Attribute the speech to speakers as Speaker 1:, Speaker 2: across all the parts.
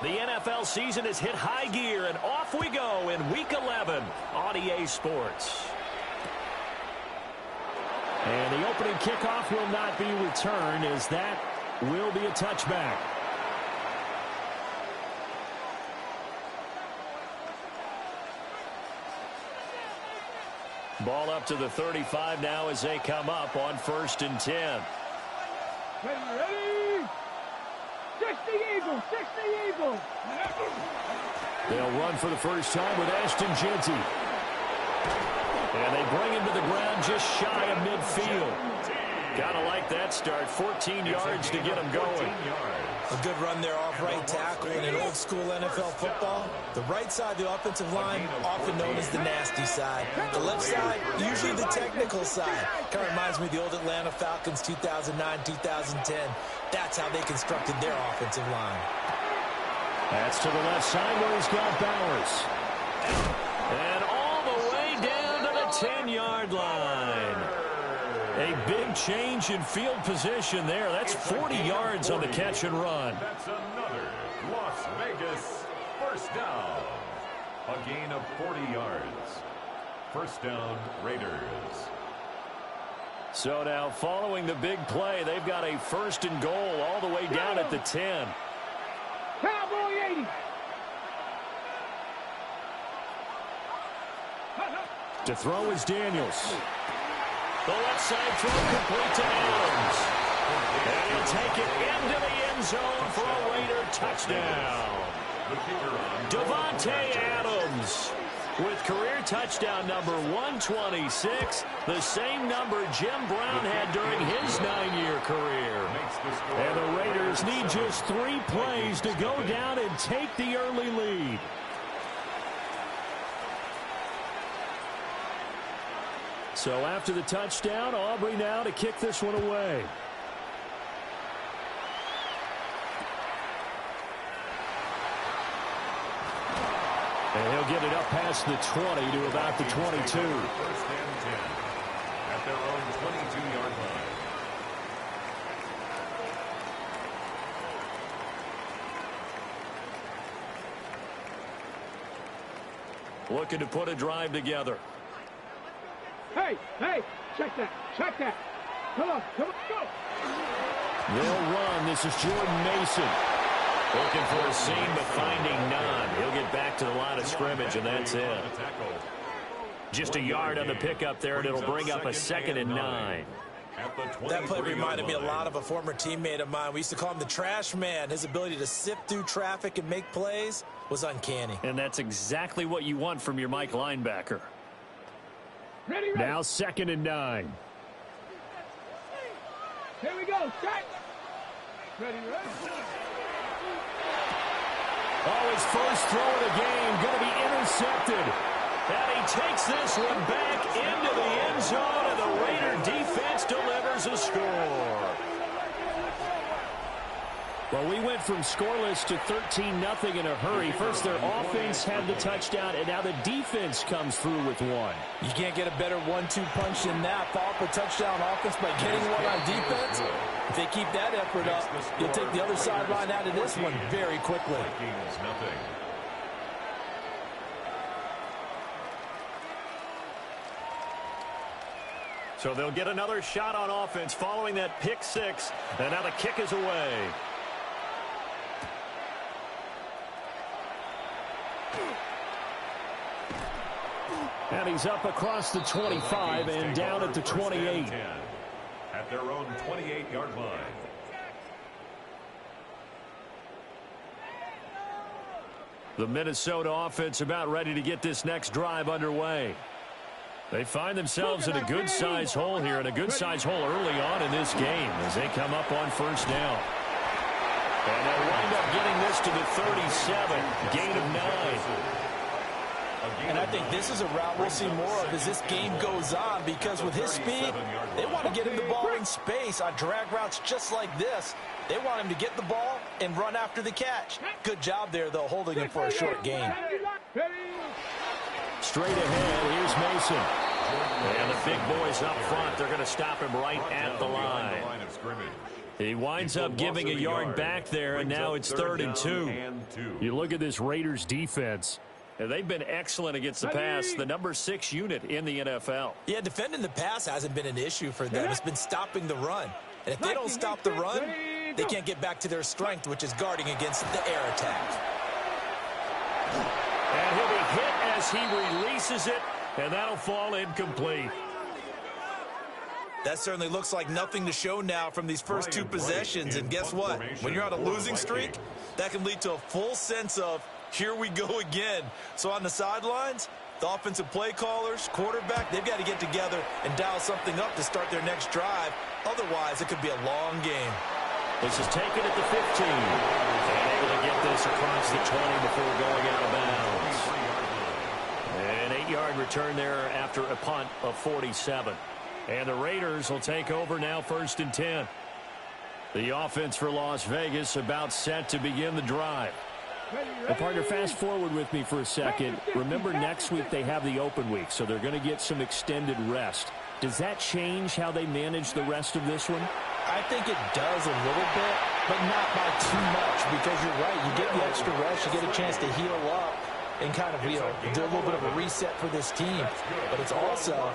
Speaker 1: The NFL season has hit high gear, and off we go in Week 11 on EA Sports.
Speaker 2: And the opening kickoff will not be returned, as that will be a touchback.
Speaker 1: Ball up to the 35 now as they come up on 1st and 10.
Speaker 3: Ready? 60 Eagles, 60 Eagles.
Speaker 2: They'll run for the first time with Ashton Jeanty.
Speaker 1: And they bring him to the ground just shy of midfield. Gotta like that start. 14 yards to get him going.
Speaker 4: A good run there off right tackle in an old school NFL football. The right side of the offensive line, often known as the nasty side. The left side, usually the technical side. Kind of reminds me of the old Atlanta Falcons 2009-2010. That's how they constructed their offensive line.
Speaker 2: That's to the left side where he's got Bowers.
Speaker 1: And all the way down to the 10-yard line. A big change in field position there. That's 40 yards on the catch and run.
Speaker 5: That's another Las Vegas first down. A gain of 40 yards. First down, Raiders.
Speaker 1: So now following the big play, they've got a 1st and goal all the way down at the 10.
Speaker 3: Cowboy 80.
Speaker 2: To throw is Daniels.
Speaker 1: The left side throw complete to Adams. And he'll take it into the end zone for a Raider touchdown. Davante Adams with career touchdown number 126, the same number Jim Brown had during his 9-year career.
Speaker 2: And the Raiders need just 3 plays to go down and take the early lead. So after the touchdown, Aubrey now to kick this one away. And he'll get it up past the 20 to about the 22.
Speaker 5: 1st and 10 at their own 22-yard line.
Speaker 1: Looking to put a drive together.
Speaker 3: Hey, check that, Come on, go.
Speaker 2: They'll run. This is Jordan Mason.
Speaker 1: Looking for a seam, but finding none. He'll get back to the line of scrimmage, and that's it. Just a yard on the pickup there, and it'll bring up a 2nd and 9.
Speaker 4: That play reminded me a lot of a former teammate of mine. We used to call him the trash man. His ability to sift through traffic and make plays was uncanny.
Speaker 1: And that's exactly what you want from your Mike linebacker.
Speaker 3: Ready.
Speaker 2: Now 2nd and 9.
Speaker 3: Here we go, set. Ready.
Speaker 1: Oh, his first throw of the game going to be intercepted. And he takes this one back into the end zone, and the Raider defense delivers a score.
Speaker 2: Well, we went from scoreless to 13-0 in a hurry. First, their offense had the touchdown, and now the defense comes through with one.
Speaker 4: You can't get a better 1-2 punch than that. Follow up a touchdown offense by getting one on defense. If they keep that effort up, you'll take the other sideline out of this one very quickly.
Speaker 1: So they'll get another shot on offense following that pick 6, and now the kick is away.
Speaker 2: And he's up across the 25 and down at the 28.
Speaker 5: At their own 28-yard line.
Speaker 1: The Minnesota offense about ready to get this next drive underway. They find themselves in a good-sized hole here, and a good-sized hole early on in this game as they come up on 1st down. And they'll wind up getting this to the 37, gain of 9.
Speaker 4: And I think this is a route we'll see more of as this game goes on, because with his speed, they want to get him the ball in space on drag routes just like this. They want him to get the ball and run after the catch. Good job there, though, holding him for a short gain.
Speaker 2: Straight ahead, here's Mason.
Speaker 1: And the big boys up front, they're going to stop him right at the line. He winds up giving a yard back there, and now it's 3rd and 2.
Speaker 2: You look at this Raiders defense.
Speaker 1: And they've been excellent against the pass, the number 6 unit in the NFL.
Speaker 4: Yeah, defending the pass hasn't been an issue for them. It's been stopping the run. And if they don't stop the run, they can't get back to their strength, which is guarding against the air attack.
Speaker 1: And he'll be hit as he releases it, and that'll fall incomplete.
Speaker 4: That certainly looks like nothing to show now from these first 2 possessions. And guess what? When you're on a losing streak, that can lead to a full sense of, here we go again. So on the sidelines, the offensive play callers, quarterback, they've got to get together and dial something up to start their next drive. Otherwise, it could be a long game.
Speaker 1: This is taken at the 15. And able to get this across the 20 before going out of bounds. An 8-yard return there after a punt of 47. And the Raiders will take over now 1st and 10. The offense for Las Vegas about set to begin the drive.
Speaker 2: Well, partner, fast forward with me for a second. Remember, next week they have the open week, so they're going to get some extended rest. Does that change how they manage the rest of this one?
Speaker 4: I think it does a little bit, but not by too much, because you're right. You get the extra rest, you get a chance to heal up and kind of, do a little bit of a reset for this team. But it's also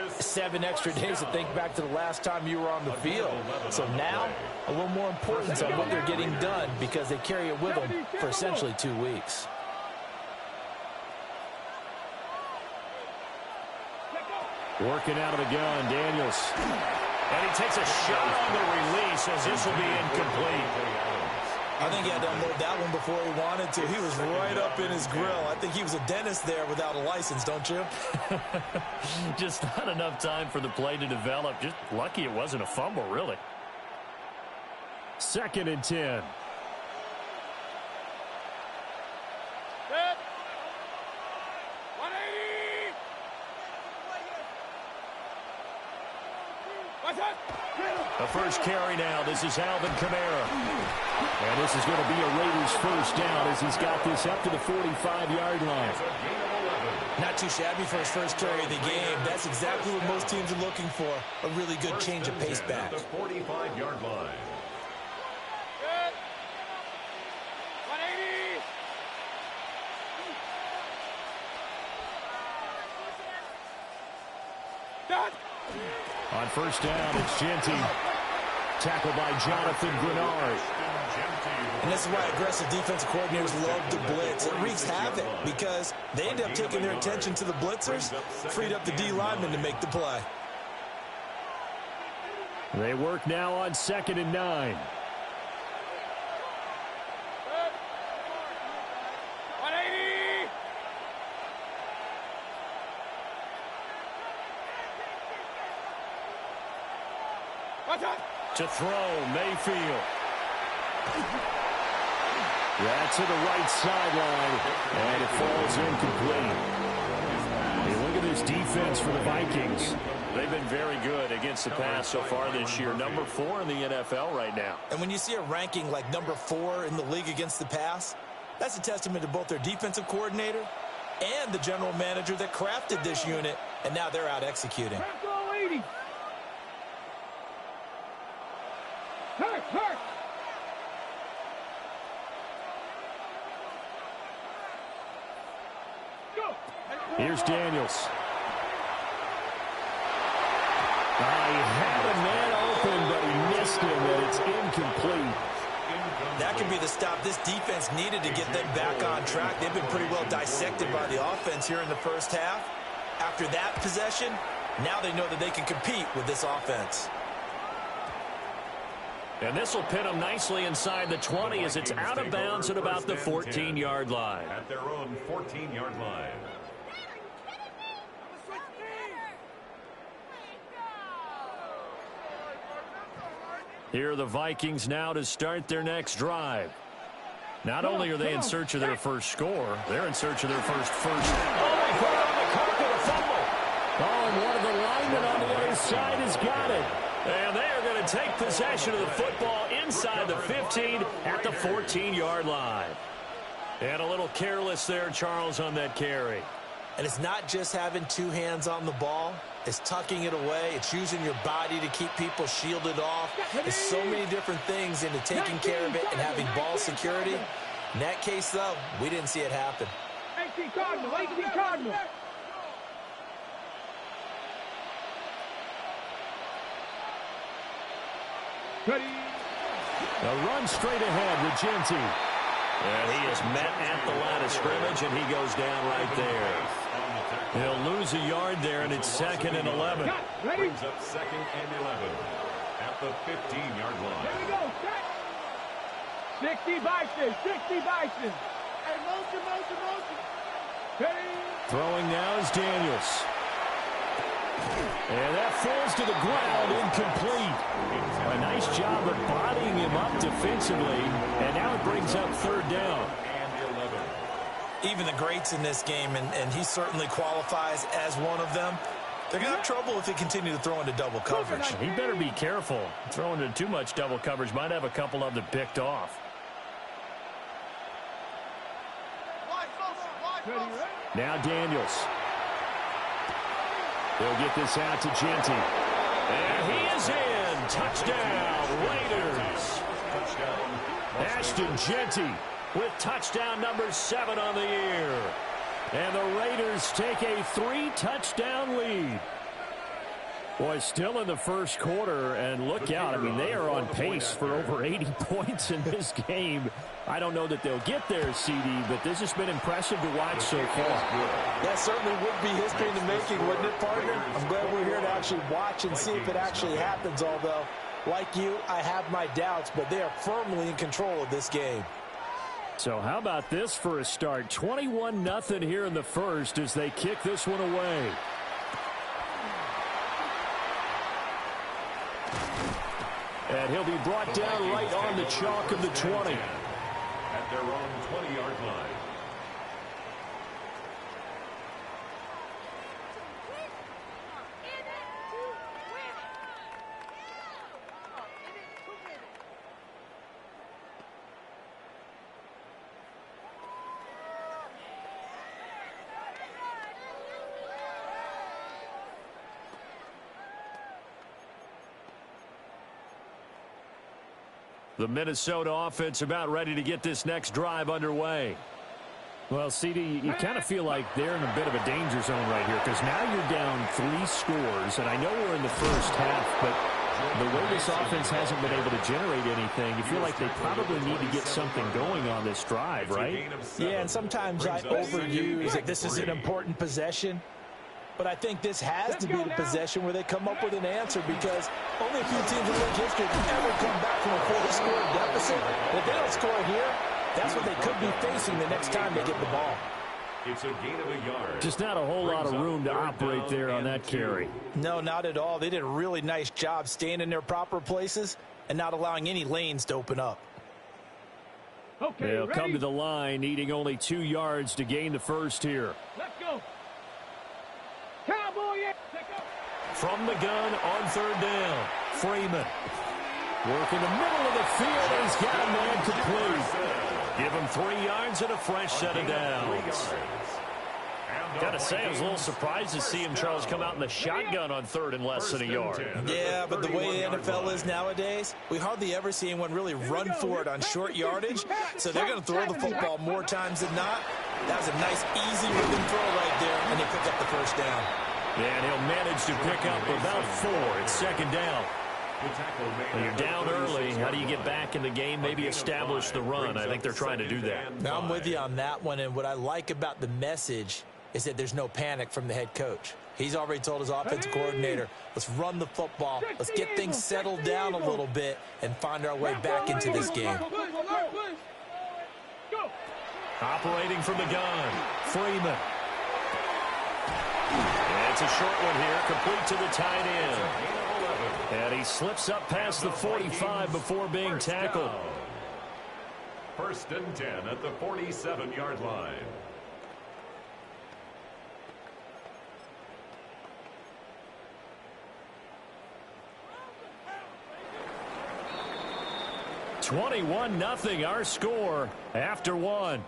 Speaker 4: 7 extra days to think back to the last time you were on the field. So now, a little more importance on what they're getting done because they carry it with them for essentially 2 weeks.
Speaker 1: Working out of the gun, Daniels. And he takes a shot on the release as this will be incomplete.
Speaker 4: I think he had to unload that one before he wanted to. He was right up in his grill. I think he was a dentist there without a license, don't you?
Speaker 1: Just not enough time for the play to develop. Just lucky it wasn't a fumble, really.
Speaker 2: 2nd and 10.
Speaker 3: Set. 180. What's that?
Speaker 1: The first carry now. This is Alvin Kamara.
Speaker 2: And this is going to be a Raiders first down as he's got this up to the 45-yard line.
Speaker 4: Not too shabby for his first carry of the game. That's exactly what most teams are looking for. A really good change of pace back.
Speaker 5: The 45-yard line.
Speaker 3: Set. 180. Done.
Speaker 2: On first down, it's Genty. Tackled by Jonathan Grenard.
Speaker 4: And this is why aggressive defensive coordinators love to blitz. It wreaks havoc because they end up taking their attention to the blitzers, freed up the D linemen to make the play.
Speaker 2: They work now on 2nd and 9.
Speaker 3: 180. What's that?
Speaker 1: To throw, Mayfield.
Speaker 2: That's to the right sideline, and it falls incomplete. Hey, look at this defense for the Vikings.
Speaker 1: They've been very good against the pass so far this year. Number 4 in the NFL right now.
Speaker 4: And when you see a ranking like number 4 in the league against the pass, that's a testament to both their defensive coordinator and the general manager that crafted this unit, and now they're out executing.
Speaker 3: Go 80. Hurt, hurt. Go.
Speaker 2: Here's Daniels. He had a man open, but he missed him, and it's incomplete.
Speaker 4: That could be the stop this defense needed to get them back on track. They've been pretty well dissected by the offense here in the first half. After that possession, now they know that they can compete with this offense.
Speaker 1: And this will pin them nicely inside the 20 as it's out of bounds at about the 14-yard line.
Speaker 5: At their own 14-yard line.
Speaker 1: Here are the Vikings now to start their next drive. Not only are they in search of their first score, they're in search of their first.
Speaker 2: Oh, they put it on the carpet, a fumble. Oh, and one of the linemen on the other side has got it.
Speaker 1: And they are going to take possession of the football inside the 15 at the 14-yard line. And a little careless there, Charles, on that carry.
Speaker 4: And it's not just having two hands on the ball. It's tucking it away. It's using your body to keep people shielded off. There's so many different things into taking care of it and having ball security. In that case, though, we didn't see it happen.
Speaker 3: 18 Cardinal, 18 Cardinal. Ready.
Speaker 2: A run straight ahead with Jeanty.
Speaker 1: And he is met at the line of scrimmage, and he goes down right there. He'll lose a yard there, and it's 2nd and 11.
Speaker 3: Ready?
Speaker 5: Brings up 2nd and 11 at the 15-yard line.
Speaker 3: There we go. Set. 60 Bison. 60 Bison. Hey, motion. Ready.
Speaker 2: Throwing now is Daniels. And that falls to the ground, incomplete. A nice job of bodying him up defensively, and now it brings up 3rd down.
Speaker 5: And 11.
Speaker 4: Even the greats in this game, and he certainly qualifies as one of them, they're going to have trouble if they continue to throw into double coverage.
Speaker 1: He better be careful. Throwing into too much double coverage might have a couple of them picked off.
Speaker 2: Now Daniels. They'll get this out to Jeanty.
Speaker 1: And he is in. Touchdown, Raiders.
Speaker 5: Touchdown.
Speaker 2: Ashton Jeanty
Speaker 1: With touchdown number 7 on the year.
Speaker 2: And the Raiders take a 3-touchdown lead. Boy, still in the first quarter, and look out. I mean, they are on pace for over 80 points in this game. I don't know that they'll get there, CD, but this has been impressive to watch so far.
Speaker 4: That certainly would be history in the making, wouldn't it, partner? I'm glad we're here to actually watch and see if it actually happens, although, like you, I have my doubts, but they are firmly in control of this game.
Speaker 2: So how about this for a start? 21-0 here in the first as they kick this one away. And he'll be brought down right on the chalk of the 20.
Speaker 5: At their own 20-yard line.
Speaker 1: The Minnesota offense about ready to get this next drive underway.
Speaker 2: Well, CD, you kind of feel like they're in a bit of a danger zone right here because now you're down 3 scores, and I know we're in the first half, but the way this offense hasn't been able to generate anything, you feel like they probably need to get something going on this drive, right?
Speaker 4: Yeah, and sometimes I overuse that this is an important possession. But I think this has to be the possession where they come up with an answer because only a few teams in league history can ever come back from a 4-score deficit. And if they don't score here, that's what they could be facing the next time they get the ball.
Speaker 5: It's a gain of a yard.
Speaker 2: Just not a whole lot of room to operate there on that carry.
Speaker 4: No, not at all. They did a really nice job staying in their proper places and not allowing any lanes to open up.
Speaker 3: Okay,
Speaker 2: They'll
Speaker 3: ready?
Speaker 2: come to the line, needing only 2 yards to gain the first here.
Speaker 3: Let's go. Cowboy, yeah.
Speaker 1: From the gun on 3rd down. Freeman.
Speaker 2: Work in the middle of the field. He's got a man complete.
Speaker 1: Give him 3 yards and a fresh set of downs. Got to say, I was a little surprised to see him, Charles, come out in the shotgun on 3rd and less than a yard.
Speaker 4: Yeah, but the way the NFL is nowadays, we hardly ever see anyone really run for it on short yardage. So they're going to throw the football more times than not. That was a nice, easy rhythm throw right there, and they pick up the first down.
Speaker 1: And he'll manage to pick up about 4. It's 2nd down. When you're down early, how do you get back in the game? Maybe establish the run. I think they're trying to do that.
Speaker 4: Now, I'm with you on that one, and what I like about the message is that there's no panic from the head coach. He's already told his offensive coordinator, let's run the football, let's get things settled down a little bit, and find our way back into this game.
Speaker 1: Operating from the gun, Freeman. And it's a short one here, complete to the tight end. And he slips up past the 45 before being tackled.
Speaker 5: 1st and 10 at the 47-yard line.
Speaker 1: (21-0) our score after 1.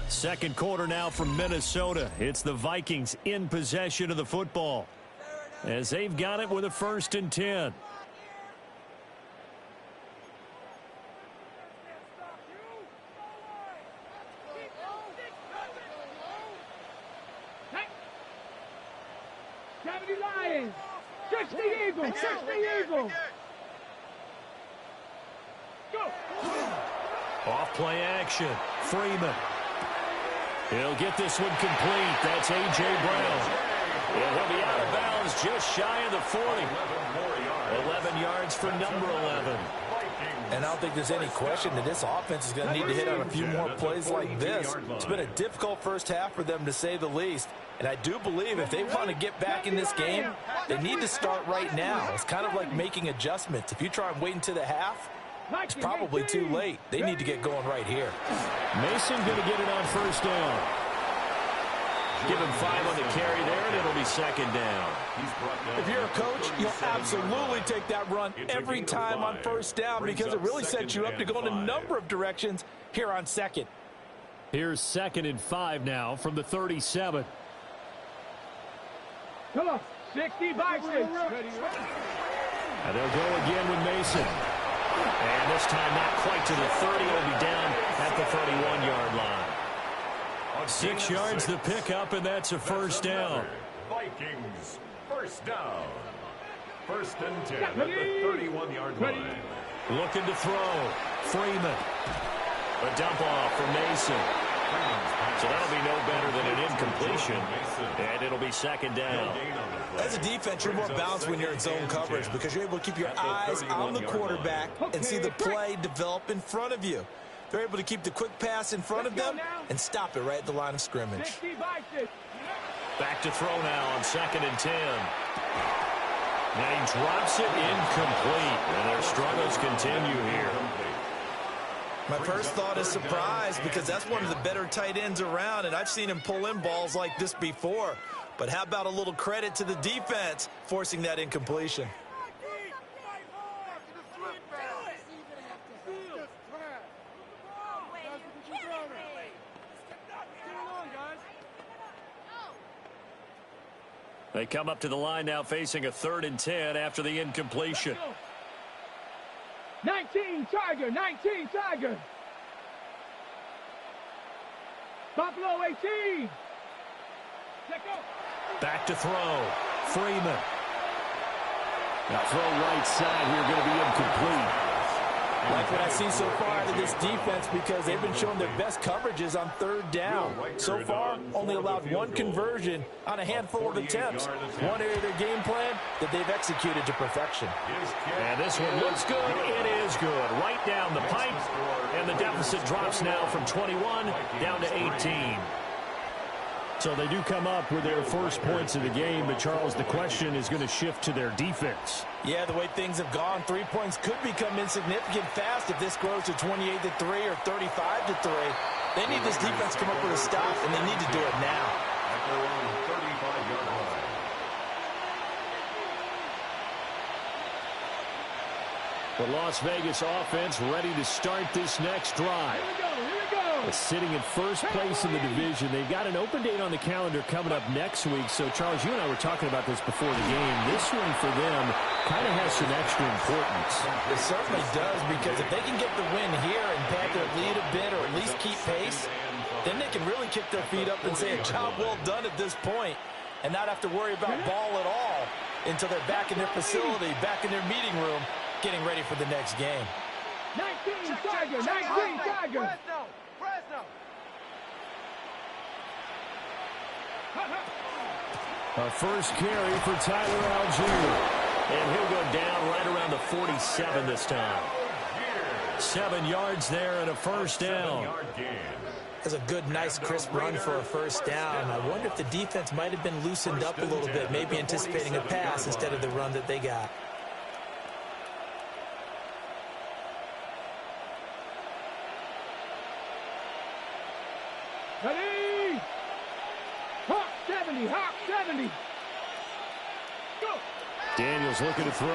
Speaker 1: Second quarter now from Minnesota. It's the Vikings in possession of the football as they've got it with a 1st and 10.
Speaker 3: Lions, 60 Eagles, 60 Eagles. Go.
Speaker 1: Off play action. Freeman. He'll get this one complete. That's A.J. Brown. And he'll be out of bounds just shy of the 40. 11 yards for number 11.
Speaker 4: And I don't think there's any question that this offense is going to need to hit on a few more plays like this. It's been a difficult first half for them, to say the least. And I do believe if they want to get back in this game, they need to start right now. It's kind of like making adjustments. If you try and wait until the half, it's probably too late. They need to get going right here.
Speaker 2: Mason going to get it on 1st down.
Speaker 1: Give him 5 on the carry there, and it'll be 2nd down.
Speaker 4: If you're a coach, you'll absolutely take that run every time on 1st down because it really sets you up to go in a number of directions here on 2nd.
Speaker 2: Here's 2nd and 5 now from the 37.
Speaker 3: Come on, 60 Vikings.
Speaker 1: And they'll go again with Mason. And this time not quite to the 30. It'll be down at the 31-yard line. 6 yards the pickup, and that's a 1st down.
Speaker 5: Vikings, 1st down. 1st and 10 at the 31-yard line.
Speaker 1: Looking to throw. Freeman. A dump off for Mason. So that'll be no better than an incompletion. And it'll be 2nd down.
Speaker 4: As a defense, you're more balanced when you're in zone coverage because you're able to keep your eyes on the quarterback and see the play develop in front of you. They're able to keep the quick pass in front of them and stop it right at the line of scrimmage.
Speaker 1: Back to throw now on 2nd and 10. Now he drops it incomplete. And their struggles continue here.
Speaker 4: My first thought is surprise because that's one of the better tight ends around, and I've seen him pull in balls like this before. But how about a little credit to the defense forcing that incompletion?
Speaker 1: They come up to the line now facing a 3rd and 10 after the incompletion.
Speaker 3: 19 Tiger, 19 Tiger. Buffalo 18. Let go.
Speaker 1: Back to throw. Freeman. Now throw right side here, going to be incomplete.
Speaker 4: Like what I've seen so far out of this defense because they've been showing their best coverages on 3rd down. So far, only allowed 1 conversion on a handful of attempts. One area of their game plan that they've executed to perfection.
Speaker 1: And this one looks good. It is good. Right down the pipe. And the deficit drops now from 21 down to 18.
Speaker 2: So they do come up with their first points of the game, but Charles, the question is going to shift to their defense.
Speaker 4: Yeah, the way things have gone, 3 points could become insignificant fast if this grows to 28-3 or 35-3. They need this defense to come up with a stop, and they need to do it now.
Speaker 5: At their own 35-yard line.
Speaker 2: The Las Vegas offense ready to start this next drive. Sitting in first place in the division. They've got an open date on the calendar coming up next week. So, Charles, you and I were talking about this before the game. This one for them kind of has some extra importance.
Speaker 4: It certainly does, because if they can get the win here and pad their lead a bit or at least keep pace, then they can really kick their feet up and say a job well done at this point and not have to worry about ball at all until they're back in their facility, back in their meeting room, getting ready for the next game.
Speaker 3: 19 Tiger, 19 Tiger.
Speaker 2: A first carry for Tyler Algier.
Speaker 1: And he'll go down right around the 47 this time. 7 yards there and a 1st down.
Speaker 4: That's a good, nice, crisp run for a 1st down. I wonder if the defense might have been loosened up a little bit, maybe anticipating a pass instead of the run that they got.
Speaker 3: Ready? Hawk 70, Hawk 70. Go.
Speaker 2: Daniels looking to throw.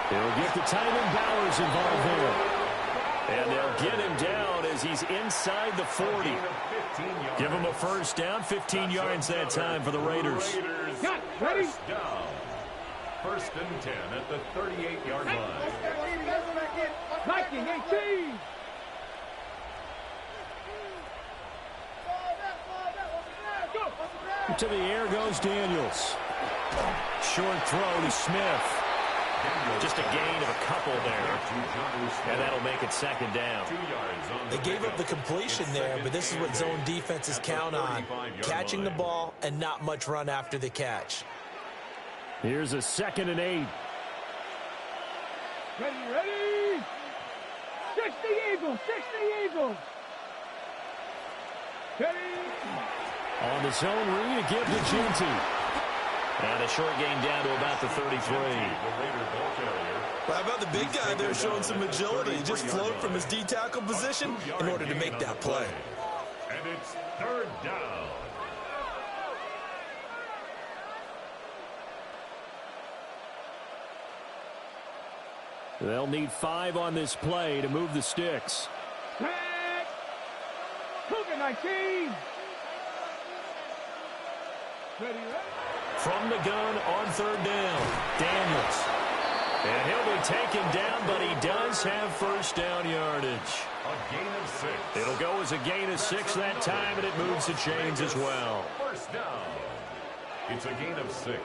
Speaker 2: They'll get the tight end Bowers involved there. And they'll get him down as he's inside the 40. Give him a first down, 15 yards that time for the Raiders.
Speaker 3: Ready?
Speaker 5: First down. First and 10 at the 38-yard line.
Speaker 3: Viking 18.
Speaker 2: To the air goes Daniels. Short throw to Smith. Just a gain of a couple there. And that'll make it second down.
Speaker 4: They gave up the completion there, but this is what zone defenses count on. Catching the ball and not much run after the catch.
Speaker 2: Here's a 2nd and 8.
Speaker 3: Ready? 60 Eagles, 60 Eagles. Ready?
Speaker 2: On the zone read, a give to Ginty. And a short gain down to about the 33.
Speaker 4: Well, how about the big guy there showing some agility? He just float from his D-tackle position in order to make that play.
Speaker 5: And it's third down.
Speaker 2: They'll need 5 on this play to move the sticks.
Speaker 3: Back. Cougar 19. Ready?
Speaker 2: From the gun on third down, Daniels. And he'll be taken down, but he does have first down yardage.
Speaker 5: A gain of 6.
Speaker 2: It'll go as a gain of 6 that time, and it moves the chains as well.
Speaker 5: First down. It's a gain of 6.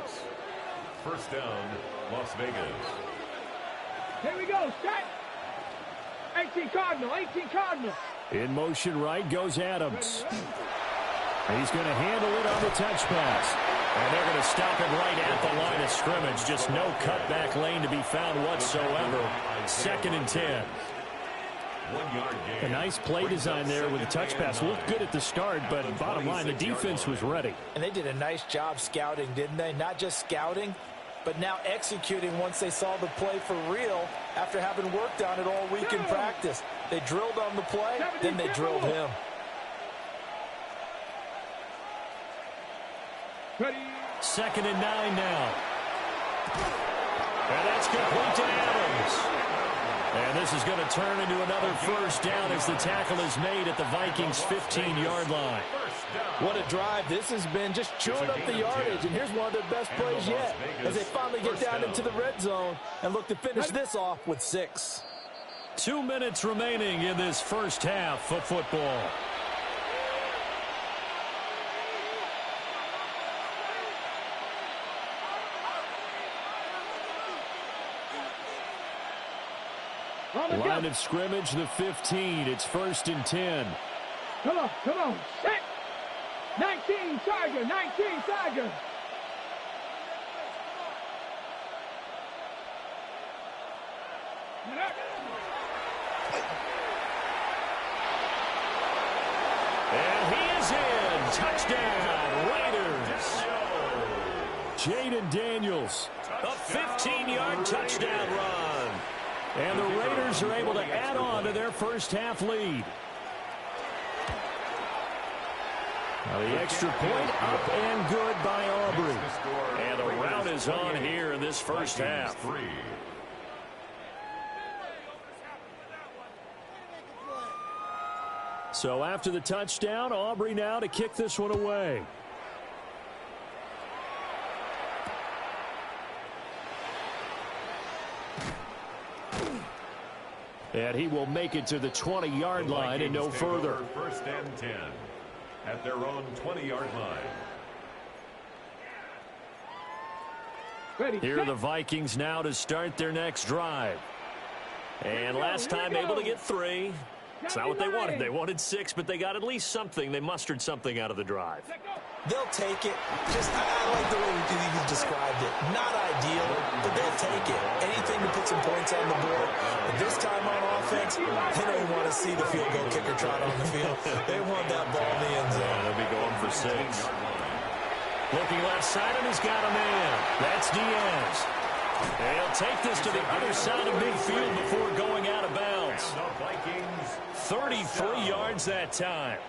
Speaker 5: First down, Las Vegas.
Speaker 3: Here we go, set. 18 Cardinal, 18 Cardinal.
Speaker 2: In motion right goes Adams. He's going to handle it on the touch pass. And they're going to stop him right at the line of scrimmage. Just no cutback lane to be found whatsoever. 2nd and 10.
Speaker 5: 1 yard gain.
Speaker 2: A nice play design there with the touch pass. Looked good at the start, but bottom line, the defense was ready.
Speaker 4: And they did a nice job scouting, didn't they? Not just scouting, but now executing once they saw the play for real after having worked on it all week in practice. They drilled on the play, then they drilled him.
Speaker 3: Ready?
Speaker 2: 2nd and 9 now. And that's complete to Adams. And this is going to turn into another first down as the tackle is made at the Vikings' 15-yard line.
Speaker 4: What a drive this has been, just chewing up the yardage. And here's one of their best plays yet as they finally get down into the red zone and look to finish this off with 6.
Speaker 2: 2 minutes remaining in this first half of football. Line of scrimmage, the 15. It's 1st and 10.
Speaker 3: Come on. Set. 19 Tiger, 19 Tiger.
Speaker 2: And he is in. Touchdown, Raiders. Jaden Daniels, a 15-yard touchdown run. And the Raiders are able to add on to their first half lead. Now the extra point up and good by Aubrey. And the rout is on here in this first half. So after the touchdown, Aubrey now to kick this one away. And he will make it to the 20-yard line and no further.
Speaker 5: 1st and 10 at their own 20-yard line.
Speaker 3: Ready,
Speaker 2: Here are the Vikings now to start their next drive. And last time able to get 3. It's not what they wanted. They wanted 6, but they got at least something. They mustered something out of the drive.
Speaker 4: They'll take it. I like the way you described it. Not ideal, but they'll take it. Anything to put some points on the board. But this time on offense, they don't want to see the field goal kicker trot on the field. They want that ball in the end zone.
Speaker 2: They'll be going for 6. Looking left side, and he's got a man. That's Diaz. And he'll take this to the other side of midfield before going out of bounds. 33 yards that time.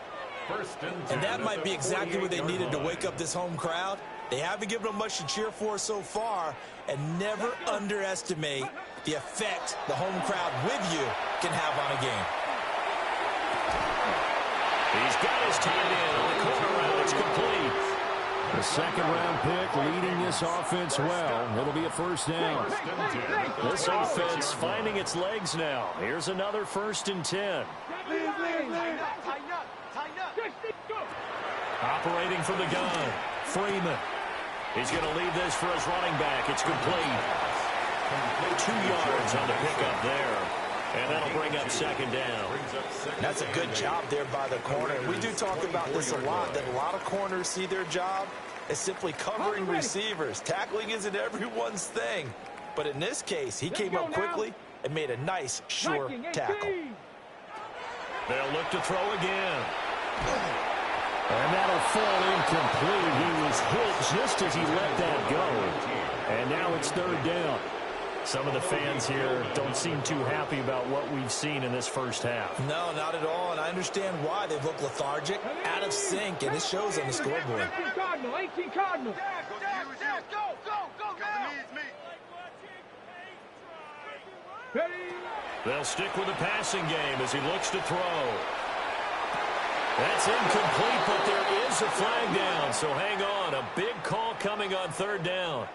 Speaker 4: And that might be exactly what they needed to wake up this home crowd. They haven't given them much to cheer for so far, and never underestimate the effect the home crowd with you can have on a game.
Speaker 1: He's got his tight end on the corner route. It's complete.
Speaker 2: The second-round pick leading this offense well. It'll be a first down.
Speaker 1: This offense finding its legs now. Here's another 1st and 10. Operating from the gun, Freeman. He's going to lead this for his running back. It's complete. 2 yards on the pickup there. And that'll bring up 2nd down.
Speaker 4: That's a good job there by the corner. We do talk about this a lot, that a lot of corners see their job as simply covering receivers. Tackling isn't everyone's thing. But in this case, he came up quickly and made a nice, sure tackle.
Speaker 1: They'll look to throw again.
Speaker 2: And that'll fall incomplete. He was hit just as he let that go. And now it's 3rd down.
Speaker 1: Some of the fans here don't seem too happy about what we've seen in this first half.
Speaker 4: No, not at all, and I understand why. They've looked lethargic, out of sync, and it shows on the scoreboard.
Speaker 3: 18 Cardinal, 18 Cardinal.
Speaker 1: They'll stick with the passing game as he looks to throw. That's incomplete, but there is a flag down, so hang on. A big call coming on 3rd down.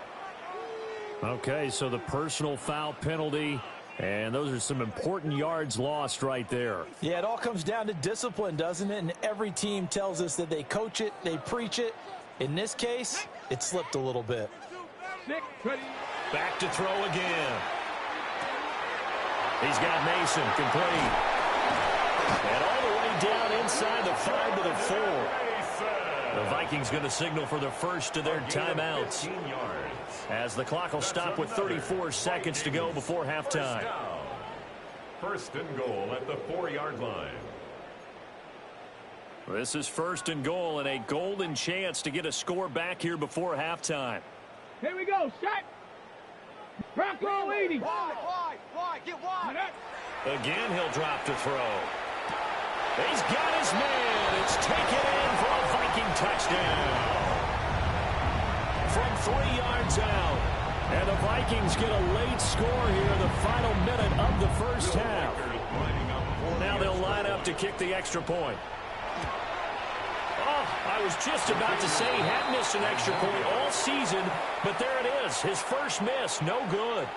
Speaker 2: Okay, so the personal foul penalty, and those are some important yards lost right there.
Speaker 4: Yeah, it all comes down to discipline, doesn't it? And every team tells us that they coach it, they preach it. In this case, it slipped a little bit.
Speaker 1: Back to throw again. He's got Mason complete. And all the way down inside the 5 to the 4. The Vikings going to signal for the first of their timeouts, as the clock will stop with 34 seconds to go before halftime.
Speaker 5: 1st and goal at the 4-yard line.
Speaker 1: This is 1st and goal and a golden chance to get a score back here before halftime.
Speaker 3: Here we go, set. Rock roll 80.
Speaker 6: Wide, get wide.
Speaker 1: Again, he'll drop to throw. He's got his man. It's taken in for a Viking touchdown. From 3 yards out.
Speaker 2: And the Vikings get a late score here in the final minute of the first half.
Speaker 1: Now they'll line up to kick the extra point. Oh, I was just about to say he hadn't missed an extra point all season, but there it is. His first miss, no good.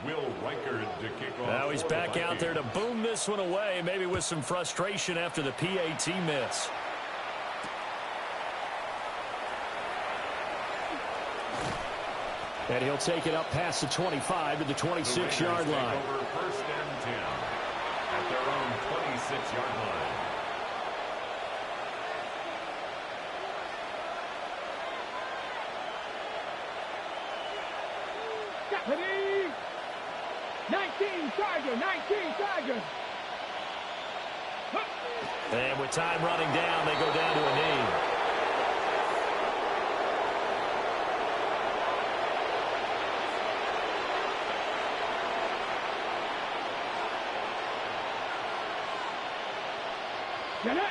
Speaker 5: Will Reichard to kick off.
Speaker 1: Now he's back out there to boom this one away, maybe with some frustration after the PAT miss.
Speaker 2: And he'll take it up past the 25 to the 26-yard line.
Speaker 5: Over 1st and 10 at their own 26-yard line.
Speaker 3: Ready? 19 Charger, 19 Charger.
Speaker 1: And with time running down, they go down to a knee.
Speaker 3: Get it?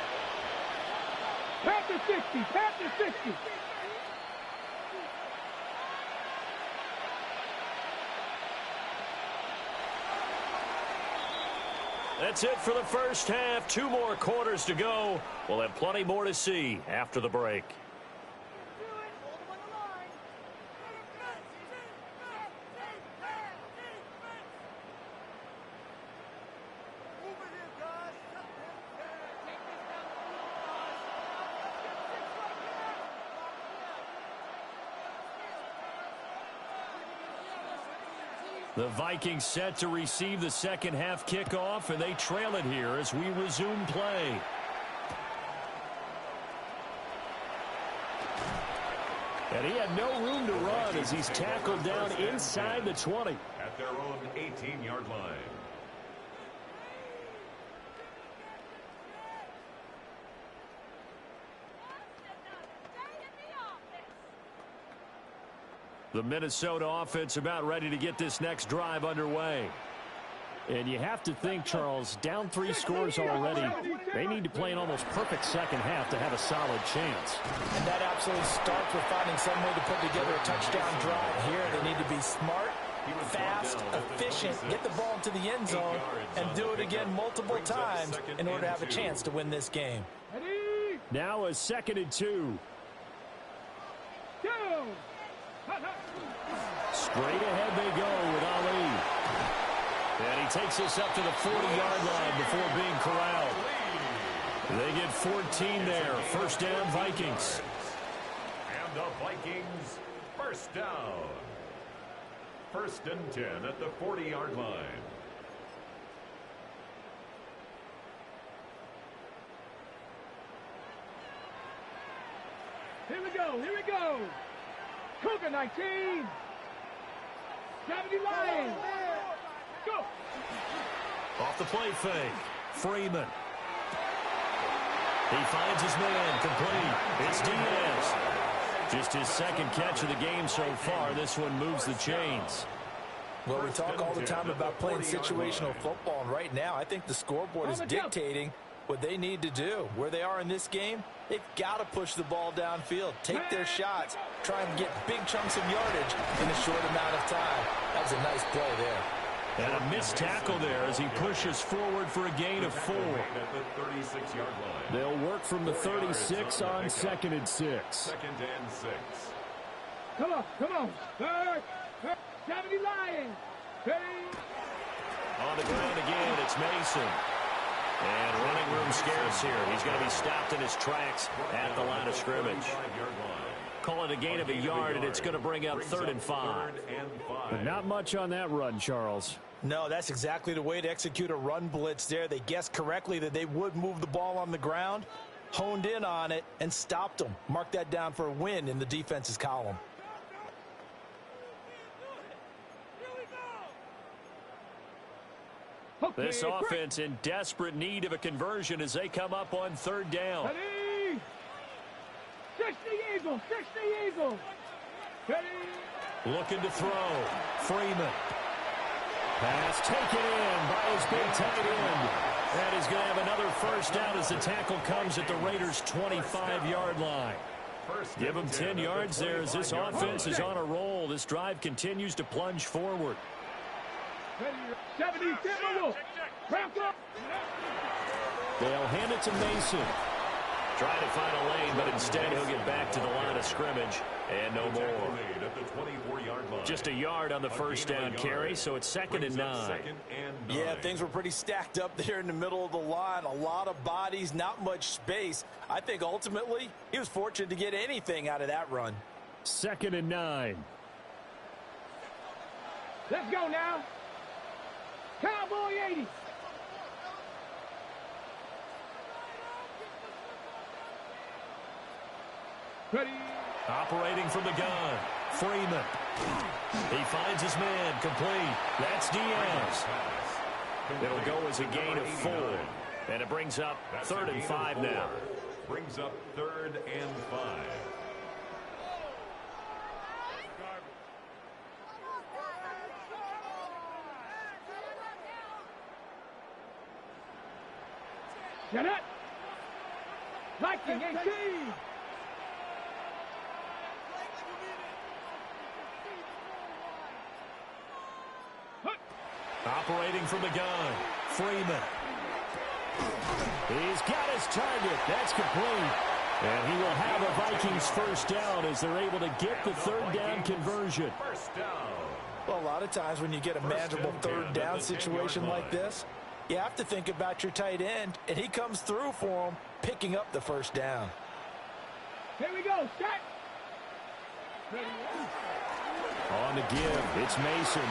Speaker 3: Panther 60, Panther 60.
Speaker 1: That's it for the first half. 2 more quarters to go. We'll have plenty more to see after the break. The Vikings set to receive the second half kickoff, and they trail it here as we resume play. And he had no room to run as he's tackled down inside the 20.
Speaker 5: At their own 18-yard line.
Speaker 1: The Minnesota offense about ready to get this next drive underway.
Speaker 2: And you have to think, Charles, down 3 scores already. They need to play an almost perfect second half to have a solid chance.
Speaker 4: And that absolutely starts with finding some way to put together a touchdown drive here. They need to smart, fast, efficient, get the ball into the end zone, and do it again multiple times in order to have a chance to win this game.
Speaker 2: Now a 2nd and 2. Straight ahead they go with Ali. And he takes us up to the 40-yard line before being corralled. They get 14 there. First down, Vikings.
Speaker 5: And the Vikings, first down. 1st and 10 at the 40-yard line.
Speaker 3: Here we go, here we go. Cougar 19. 70 Lions. Go.
Speaker 1: Off the play fake. Freeman. He finds his man, complete. It's Diaz. Just his 2nd catch of the game so far. This one moves the chains.
Speaker 4: Well, we talk all the time about playing situational football, and right now I think the scoreboard is dictating what they need to do. Where they are in this game, they've got to push the ball downfield, take their shots, try and get big chunks of yardage in a short amount of time. That was a nice play there.
Speaker 1: And a missed tackle there as he pushes forward for a gain of 4.
Speaker 5: At the 36-yard line.
Speaker 2: They'll work from the 36 on 2nd and 6.
Speaker 5: 2nd and 6.
Speaker 3: Come on, come on. 70 Lions.
Speaker 1: On the ground again, it's Mason. And running room scarce here. He's going to be stopped in his tracks at the line of scrimmage. Call it a gain of a yard, and it's going to bring up 3rd and 5.
Speaker 2: But not much on that run, Charles.
Speaker 4: No, that's exactly the way to execute a run blitz there. They guessed correctly that they would move the ball on the ground, honed in on it, and stopped them. Mark that down for a win in the defense's column.
Speaker 1: This offense in desperate need of a conversion as they come up on 3rd down.
Speaker 3: 60 Eagles, 60 Eagles.
Speaker 1: Looking to throw. Freeman. Pass taken in by his big tight end. And he's going to have another first down as the tackle comes at the Raiders' 25-yard line. Give them 10 yards there as this offense is on a roll. This drive continues to plunge forward.
Speaker 3: 70 Timberwolves.
Speaker 1: They'll hand it to Mason. Trying to find a lane, but instead he'll get back to the line of scrimmage. And no more. Just a yard on the first down carry, so it's 2nd and 9.
Speaker 4: Yeah, things were pretty stacked up there in the middle of the line. A lot of bodies, not much space. I think ultimately he was fortunate to get anything out of that run.
Speaker 2: 2nd and 9.
Speaker 3: Let's go now. Cowboy 80. Ready.
Speaker 1: Operating from the gun. Freeman. He finds his man, complete. That's Diaz. It'll go as a gain of 4. And it brings up 3rd and 5 now.
Speaker 5: Brings up 3rd and 5.
Speaker 3: Get it. Viking 18.
Speaker 1: Operating from the gun. Freeman. He's got his target. That's complete. And he will have a Vikings first down as they're able to get the 3rd down conversion.
Speaker 5: First down.
Speaker 4: Well, a lot of times when you get a manageable 3rd down situation like this, you have to think about your tight end, and he comes through for him, picking up the first down.
Speaker 3: Here we go. Set.
Speaker 2: On the give, it's Mason.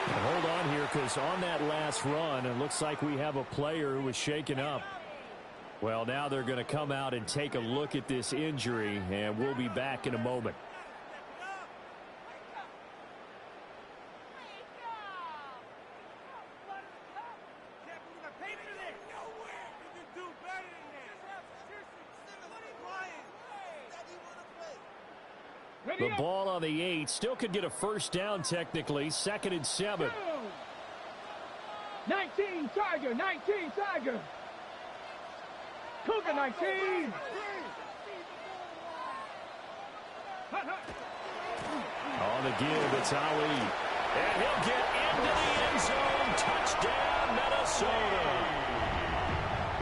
Speaker 2: And hold on here, because on that last run, it looks like we have a player who was shaken up. Well, now they're going to come out and take a look at this injury, and we'll be back in a moment. The ball on the 8. Still could get a first down technically. 2nd and 7.
Speaker 3: 19 Tiger. 19 Tiger. Cougar 19.
Speaker 2: On the give, it's Ali. And he'll get into the end zone. Touchdown, Minnesota.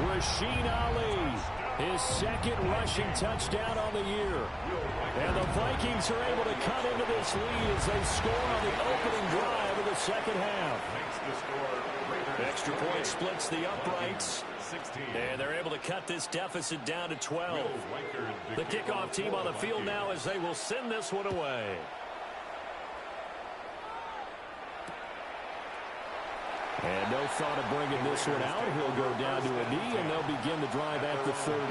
Speaker 2: Rasheen Ali, his second rushing touchdown on the year. And the Vikings are able to cut into this lead as they score on the opening drive of the second half. Extra point splits the uprights. And they're able to cut this deficit down to 12. The kickoff team on the field now as they will send this one away. And no thought of bringing this one out. He'll go down to a knee, and they'll begin the drive at the 30.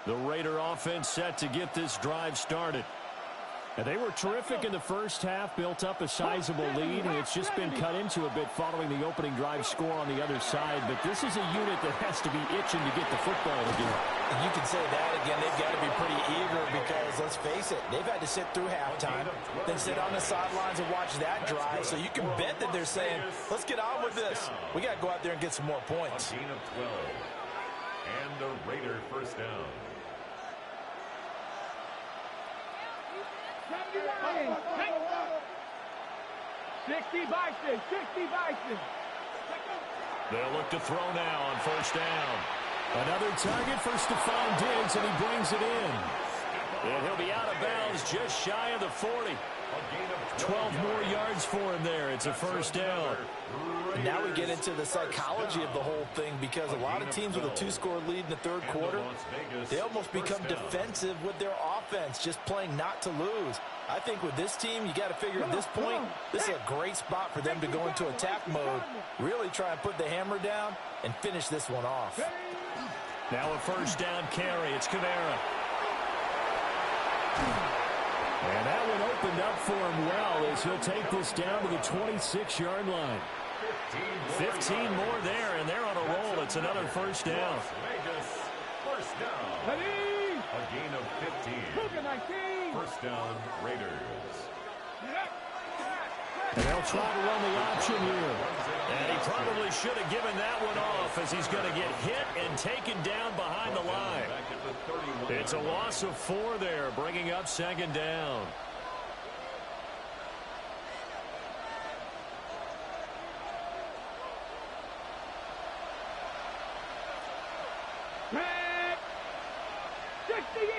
Speaker 2: The Raider offense set to get this drive started. And they were terrific in the first half, built up a sizable lead, and it's just been cut into a bit following the opening drive score on the other side. But this is a unit that has to be itching to get the football again.
Speaker 4: And you can say that again. They've got to be pretty eager because, let's face it, they've had to sit through halftime, then sit on the sidelines and watch that drive. So you can bet that they're saying, let's get on with this. We got to go out there and get some more points.
Speaker 5: A gain of 12. And the Raider first down.
Speaker 3: 60 Bison, 60 Bison.
Speaker 1: They'll look to throw now on first down.
Speaker 2: Another target for Stephon Diggs, and he brings it in.
Speaker 1: And he'll be out of bounds just shy of the 40. 12 more yards for him there. It's a first down.
Speaker 4: And now we get into the psychology of the whole thing because a lot of teams with a two-score lead in the third quarter, they almost become defensive with their offense, just playing not to lose. I think with this team, you got to figure at this point, this is a great spot for them to go into attack mode, really try and put the hammer down and finish this one off.
Speaker 1: Now a first down carry. It's Kamara.
Speaker 2: And that one opened up for him well as he'll take this down to the 26-yard line.
Speaker 1: 15 more there, and they're on a roll. It's another first down.
Speaker 5: First down. A gain of 15. First down, Raiders.
Speaker 2: And they'll try to run the option here.
Speaker 1: And he probably should have given that one off as he's going to get hit and taken down behind the line. It's a loss of 4 there, bringing up second down.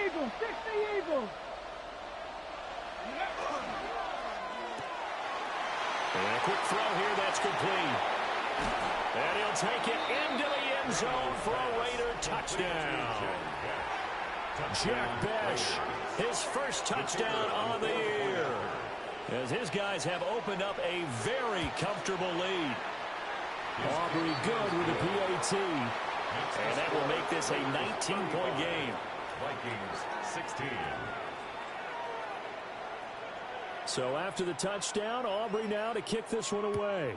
Speaker 3: Eagles, 60 Eagles.
Speaker 1: And a quick throw here, that's complete. And he'll take it into the end zone for a Raider touchdown. Jack Bech, his first touchdown on the year, as his guys have opened up a very comfortable lead.
Speaker 2: Aubrey good with the PAT.
Speaker 1: And that will make this a 19-point game.
Speaker 5: Vikings 16.
Speaker 2: So after the touchdown, Aubrey now to kick this one away.